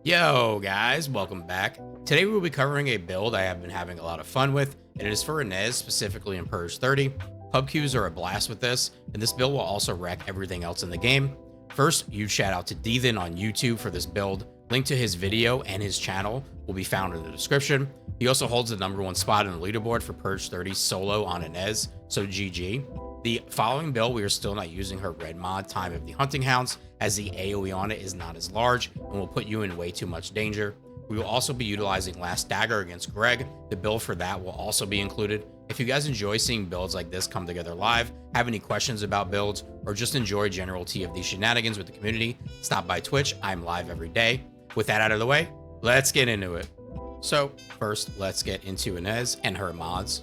Yo guys, welcome back. Today we will be covering a build I have been having a lot of fun with, and it is for Ines, specifically in Purge 30. Pub queues are a blast with this, and this build will also wreck everything else in the game. First, huge shout out to Descendant on YouTube for this build. Link to his video and his channel will be found in the description. He also holds the #1 spot in the leaderboard for Purge 30 solo on Ines, so GG. The following build, we are still not using her red mod, Time of the Hunting Hounds, as the AoE on it is not as large and will put you in way too much danger. We will also be utilizing Last Dagger against Greg. The build for that will also be included. If you guys enjoy seeing builds like this come together live, have any questions about builds, or just enjoy general TFD shenanigans with the community, stop by Twitch. I'm live every day. With that out of the way, let's get into it. So first, let's get into Ines and her mods.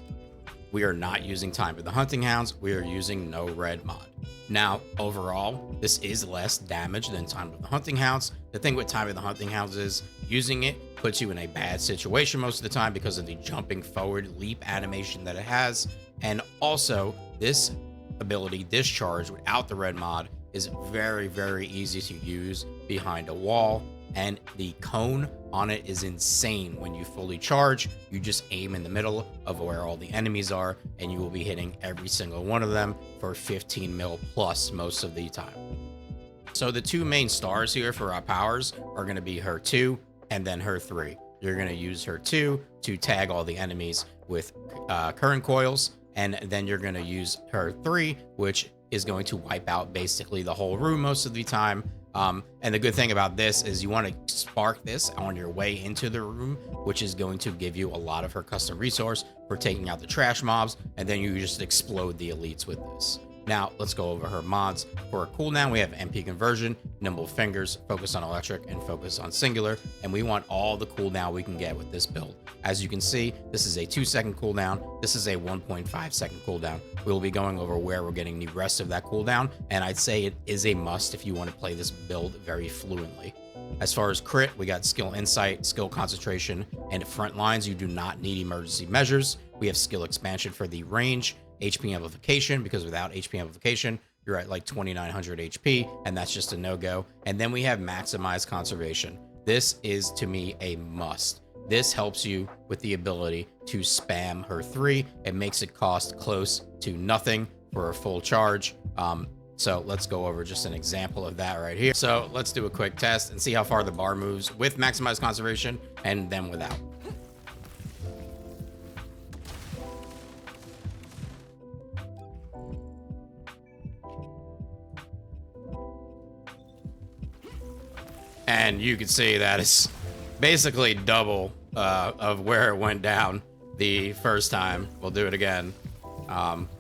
We are not using Time of the Hunting Hounds. We are using no red mod. Now, overall, this is less damage than Time of the Hunting Hounds. The thing with Time of the Hunting Hounds is using it puts you in a bad situation most of the time because of the jumping forward leap animation that it has. And also, this ability, Discharge, without the red mod, is very, very easy to use behind a wall. And the cone on it is insane. When you fully charge, you just aim in the middle of where all the enemies are, and you will be hitting every single one of them for 15 mil plus most of the time. So the two main stars here for our powers are going to be her 2 and then her 3. You're going to use her 2 to tag all the enemies with current coils, and then you're going to use her 3, which is going to wipe out basically the whole room most of the time. And the good thing about this is you want to spark this on your way into the room, which is going to give you a lot of her custom resource for taking out the trash mobs, and then you just explode the elites with this. Now, let's go over her mods. For a cooldown, we have MP Conversion, Nimble Fingers, Focus on Electric, and Focus on Singular, and we want all the cooldown we can get with this build. As you can see, this is a 2-second cooldown. This is a 1.5-second cooldown. We will be going over where we're getting the rest of that cooldown, and I'd say it is a must if you want to play this build very fluently. As far as crit, we got Skill Insight, Skill Concentration, and Front Lines. You do not need emergency measures. We have Skill Expansion for the range, HP Amplification, because without HP Amplification, you're at like 2900 HP, and that's just a no-go. And then we have Maximize Conservation. This is, to me, a must. This helps you with the ability to spam her 3. It makes it cost close to nothing for a full charge. So let's go over just an example of that right here. So let's do a quick test and see how far the bar moves with Maximize Conservation and then without. And you can see that it's basically double of where it went down the first time. We'll do it again.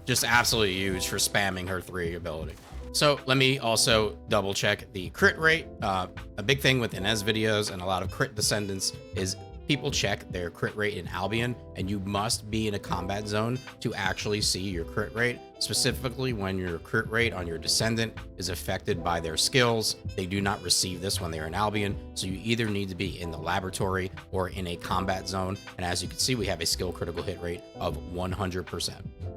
Just absolutely huge for spamming her 3 ability. So let me also double check the crit rate. A big thing with Ines videos and a lot of crit descendants is people check their crit rate in Albion, and you must be in a combat zone to actually see your crit rate, specifically when your crit rate on your Descendant is affected by their skills. They do not receive this when they're in Albion, so you either need to be in the laboratory or in a combat zone. And as you can see, we have a skill critical hit rate of 100%.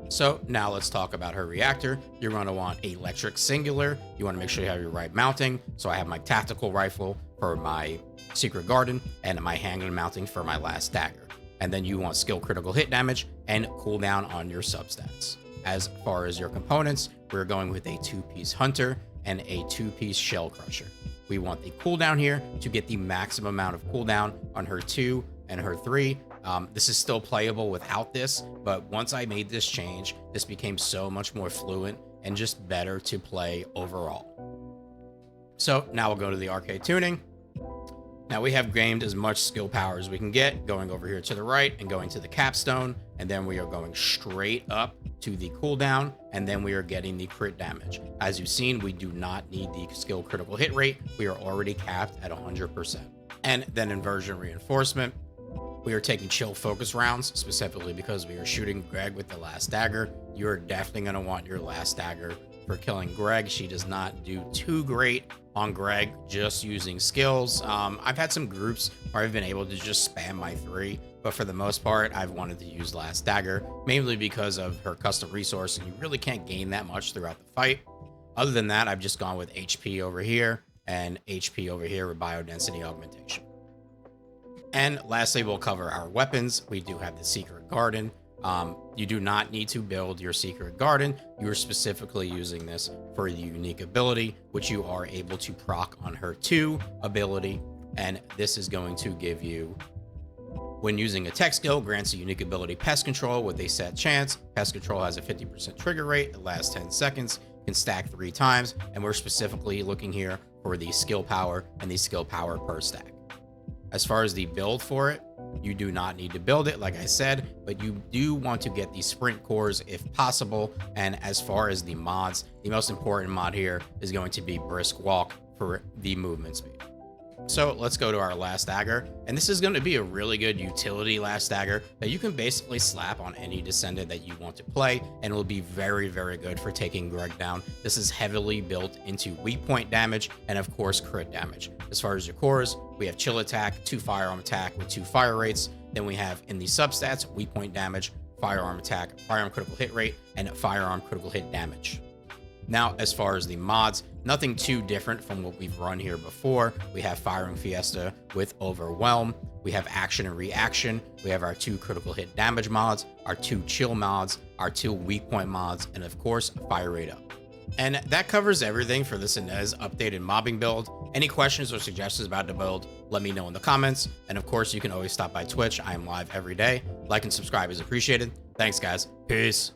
So now let's talk about her reactor. You're going to want electric singular. You want to make sure you have your right mounting. So I have my tactical rifle for my secret garden and my handgun mounting for my Last Dagger. And then you want skill critical hit damage and cooldown on your substats. As far as your components, we're going with a 2-piece hunter and a 2-piece shell crusher. We want the cooldown here to get the maximum amount of cooldown on her 2 and her 3. This is still playable without this, but once I made this change, this became so much more fluent and just better to play overall. So now we'll go to the arcade tuning. Now we have gained as much skill power as we can get, going over here to the right and going to the capstone, and then we are going straight up to the cooldown, and then we are getting the crit damage. As you've seen, we do not need the skill critical hit rate. We are already capped at 100%. And then Inversion Reinforcement. We are taking chill focus rounds, specifically because we are shooting Greg with the Last Dagger. You're definitely going to want your Last Dagger for killing Greg. She does not do too great on Greg just using skills. I've had some groups where I've been able to just spam my 3, but for the most part, I've wanted to use Last Dagger, mainly because of her custom resource, and you really can't gain that much throughout the fight. Other than that, I've just gone with HP over here and HP over here with biodensity augmentation. And lastly, we'll cover our weapons. We do have the Secret Garden. You do not need to build your Secret Garden. You are specifically using this for the unique ability, which you are able to proc on her 2 ability. And this is going to give you, when using a tech skill, grants a unique ability Pest Control with a set chance. Pest Control has a 50% trigger rate. It lasts 10 seconds, can stack 3 times. And we're specifically looking here for the skill power and the skill power per stack. As far as the build for it, you do not need to build it, like I said, but you do want to get the sprint cores if possible. And as far as the mods, the most important mod here is going to be Brisk Walk for the movement speed. So let's go to our Last Dagger, and this is going to be a really good utility Last Dagger that you can basically slap on any Descendant that you want to play, and it will be very, very good for taking Greg down. This is heavily built into weak point damage and of course crit damage. As far as your cores, we have Chill Attack, 2 Firearm Attack with 2 fire rates. Then we have in the substats, weak point damage, Firearm Attack, Firearm Critical Hit Rate, and Firearm Critical Hit Damage. Now, as far as the mods, nothing too different from what we've run here before. We have Firing Fiesta with Overwhelm. We have Action and Reaction. We have our 2 critical hit damage mods, our 2 chill mods, our 2 weak point mods, and of course, Fire Rate Up. And that covers everything for this Ines updated mobbing build. Any questions or suggestions about the build, let me know in the comments. And of course, you can always stop by Twitch. I am live every day. Like and subscribe is appreciated. Thanks, guys. Peace.